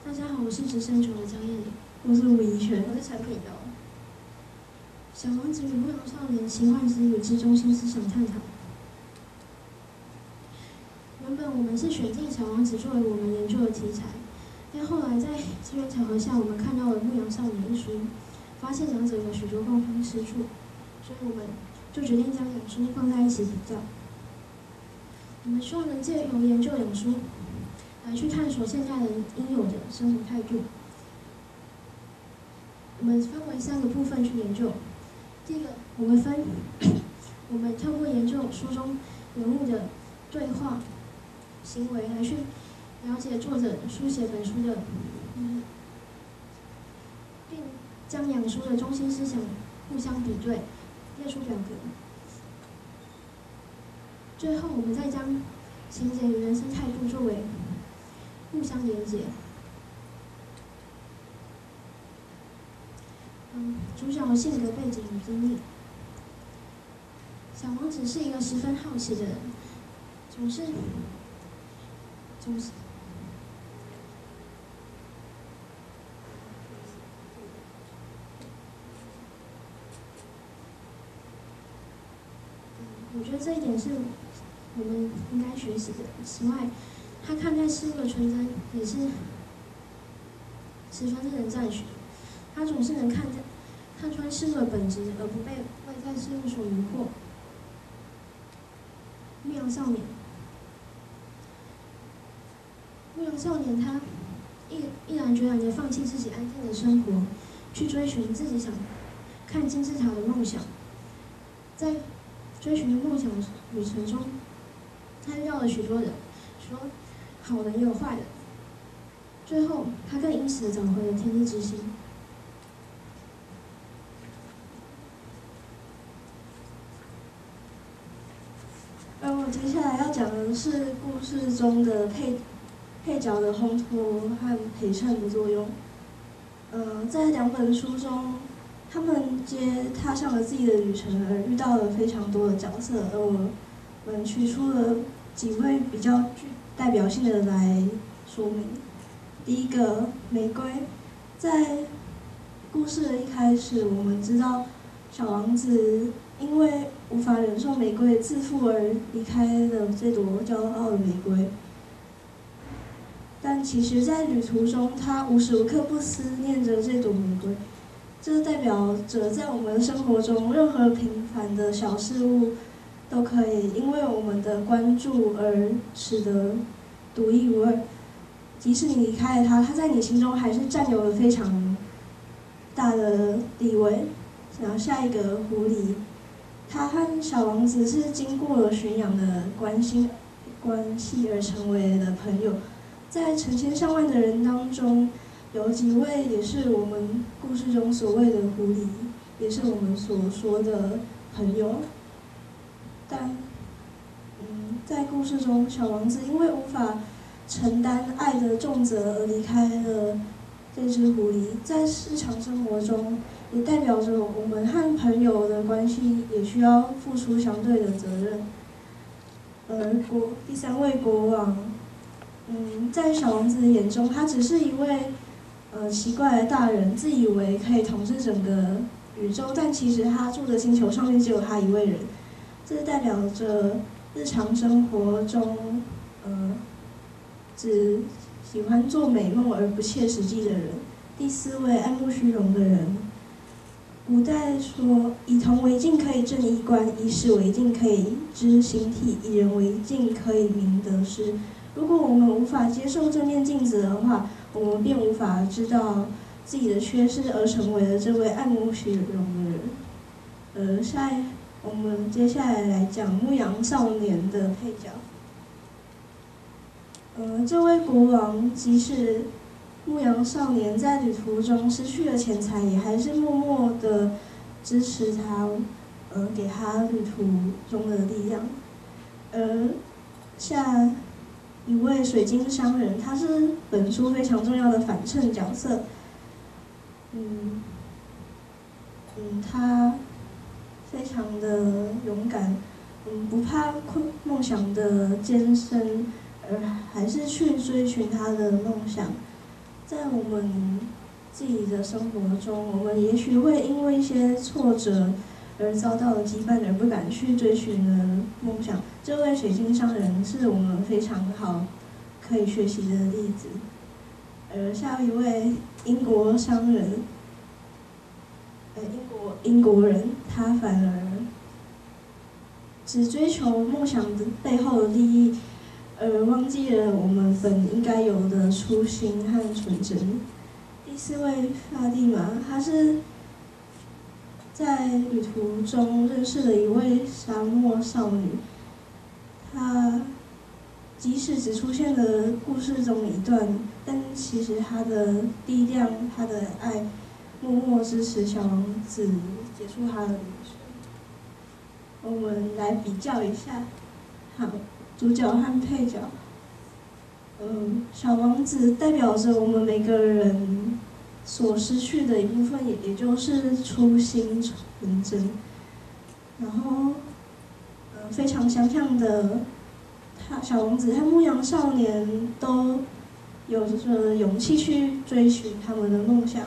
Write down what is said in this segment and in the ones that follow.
大家好，我是直升9的江燕玲。我是吴怡璇。我是陈品柔。小王子与牧羊少年奇幻之旅之中心思想探讨。原本我们是选定小王子作为我们研究的题材，但后来在机缘巧合下，我们看到了《牧羊少年》一书，发现两者有许多共通之处，所以我们就决定将两书放在一起比较。我们希望能借由研究两书，来去探索现代人应有的生活态度。我们分为3个部分去研究。第一个，我们透过研究书中人物的对话、行为来去了解作者书写本书的，并将两书的中心思想互相比对，列出表格。最后，我们再将情节与人生态度作为互相连结。主角的性格背景与经历。小王子是一个十分好奇的人，总是，我觉得这一点是我们应该学习的。此外，他看待事物的纯真也是十分令人赞许。他总是能看穿事物的本质，而不被外在事物所迷惑。牧羊少年他毅然决然地放弃自己安定的生活，去追寻自己想看金字塔的梦想。在追寻梦想的旅程中，他遇到了许多人，许多好人也有坏人。最后，他更因此地找回了天地之心。我接下来要讲的是故事中的配角的烘托和陪衬的作用。在2本书中，他们皆踏上了自己的旅程，而遇到了非常多的角色，而我们取出了几位比较具代表性的来说明。第一个，玫瑰。在故事的一开始，我们知道小王子因为无法忍受玫瑰自负而离开了这朵骄傲的玫瑰，但其实在旅途中，他无时无刻不思念着这朵玫瑰。这代表着在我们的生活中，任何平凡的小事物都可以因为我们的关注而使得独一无二。即使你离开了他，他在你心中还是占有了非常大的地位。然后下一个狐狸，他和小王子是经过了驯养的关系而成为了朋友。在成千上万的人当中，有几位也是我们故事中所谓的狐狸，也是我们所说的朋友。但，在故事中，小王子因为无法承担爱的重责而离开了这只狐狸。在日常生活中，也代表着我们和朋友的关系也需要付出相对的责任。第3位国王，在小王子的眼中，他只是一位奇怪的大人，自以为可以统治整个宇宙，但其实他住的星球上面只有他一位人。这代表着日常生活中，只喜欢做美梦而不切实际的人。第4位爱慕虚荣的人。古代说，以铜为镜可以正衣冠，以史为镜可以知兴替，以人为镜可以明得失。如果我们无法接受这面镜子的话，我们便无法知道自己的缺失，而成为了这位爱慕虚荣的人。我们接下来讲牧羊少年的配角。这位国王即使牧羊少年在旅途中失去了钱财，也还是默默地支持他，给他旅途中的力量。下一位水晶商人，他是本书非常重要的反衬角色。他非常的勇敢，不怕梦想的艰深，而还是去追寻他的梦想。在我们自己的生活中，我们也许会因为一些挫折而遭到了羁绊，而不敢去追寻的梦想。这位水晶商人是我们非常好可以学习的例子。而下一位英国商人，英国人，他反而只追求梦想的背后的利益，而忘记了我们本应该有的初心和纯真。第四位法蒂玛，她是在旅途中认识了一位沙漠少女，她即使只出现了故事中一段，但其实她的力量、她的爱，默默支持小王子结束他的旅程。我们来比较一下，好，主角和配角。小王子代表着我们每个人所失去的一部分，也就是初心纯真。然后，非常相像的，小王子和牧羊少年都有着勇气去追寻他们的梦想。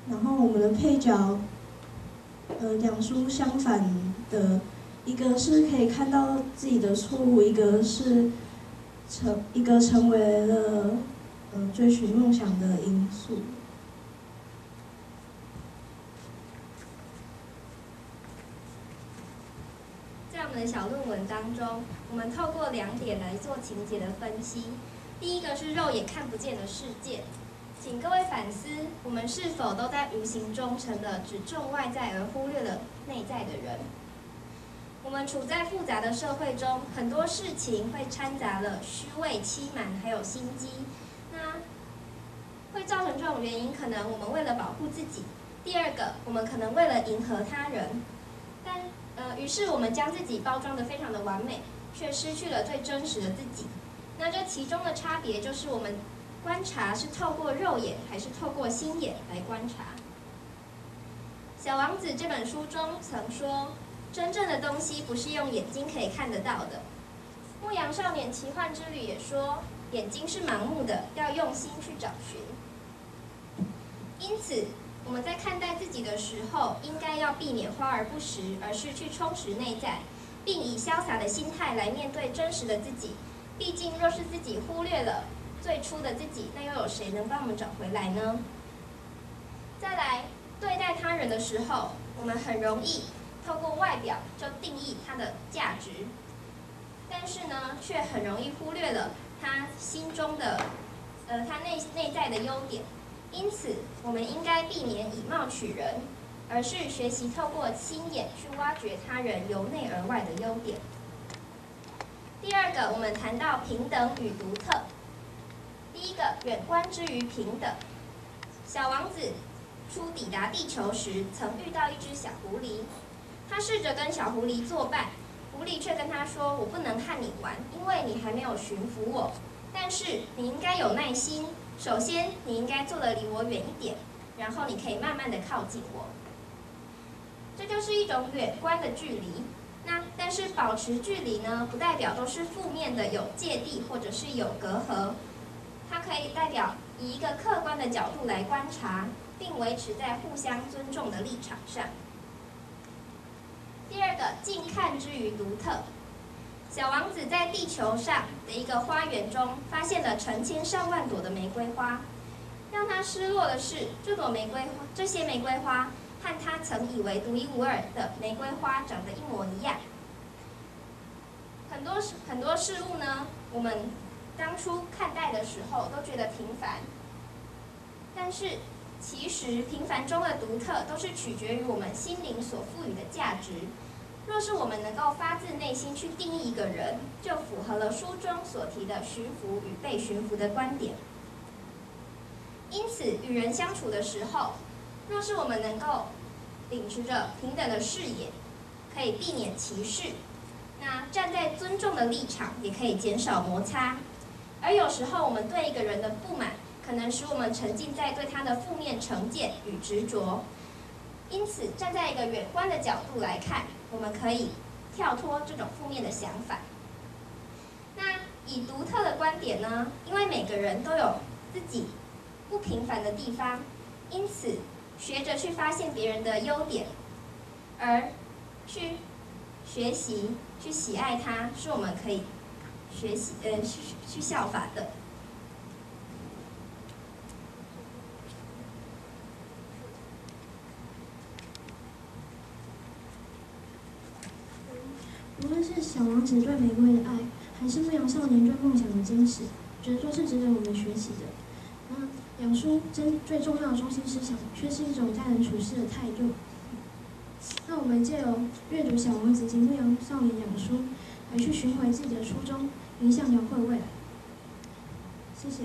然后我们的配角，两书相反的，一个是可以看到自己的错误，一个成为了追寻梦想的因素。在我们的小论文当中，我们透过2点来做情节的分析。第一个是肉眼看不见的世界，请各位反思，我们是否都在无形中成了只重外在而忽略了内在的人？我们处在复杂的社会中，很多事情会掺杂了虚伪、欺瞒，还有心机。那会造成这种原因，可能我们为了保护自己；第二个，我们可能为了迎合他人。于是我们将自己包装得非常的完美，却失去了最真实的自己。那这其中的差别就是我们观察是透过肉眼还是透过心眼来观察。小王子这本书中曾说，真正的东西不是用眼睛可以看得到的。牧羊少年奇幻之旅也说，眼睛是盲目的，要用心去找寻。因此，我们在看待自己的时候，应该要避免花而不实，而是去充实内在，并以潇洒的心态来面对真实的自己。毕竟，若是自己忽略了最初的自己，那又有谁能帮我们找回来呢？再来，对待他人的时候，我们很容易透过外表就定义他的价值，但是呢，却很容易忽略了他心中的，他内在的优点。因此，我们应该避免以貌取人，而是学习透过心眼去挖掘他人由内而外的优点。第二个，我们谈到平等与独特。第一个，远观之于平等。小王子初抵达地球时，曾遇到一只小狐狸，他试着跟小狐狸作伴，狐狸却跟他说：“我不能和你玩，因为你还没有驯服我。但是你应该有耐心。首先，你应该坐得离我远一点，然后你可以慢慢的靠近我。”这就是一种远观的距离。但是保持距离呢，不代表都是负面的，有芥蒂或者是有隔阂。它可以代表以一个客观的角度来观察，并维持在互相尊重的立场上。第二个，近看之于独特。小王子在地球上的一个花园中，发现了成千上万朵的玫瑰花。让他失落的是，这些玫瑰花和他曾以为独一无二的玫瑰花长得一模一样。很多事物呢，我们当初看待的时候都觉得平凡，但是其实平凡中的独特都是取决于我们心灵所赋予的价值。若是我们能够发自内心去定义一个人，就符合了书中所提的驯服与被驯服的观点。因此，与人相处的时候，若是我们能够秉持着平等的视野，可以避免歧视，那站在尊重的立场，也可以减少摩擦。而有时候，我们对一个人的不满，可能使我们沉浸在对他的负面成见与执着。因此，站在一个远观的角度来看，我们可以跳脱这种负面的想法。那以独特的观点呢，因为每个人都有自己不平凡的地方，因此学着去发现别人的优点，而去学习、去喜爱它，是我们可以学习去效法的。无论是小王子对玫瑰的爱，还是牧羊少年对梦想的坚持，觉得都是值得我们学习的。那两书最重要的中心思想，却是一种待人处事的态度。那我们借由阅读《小王子》及《牧羊少年》两书，来去寻回自己的初衷，影响描绘未来。谢谢。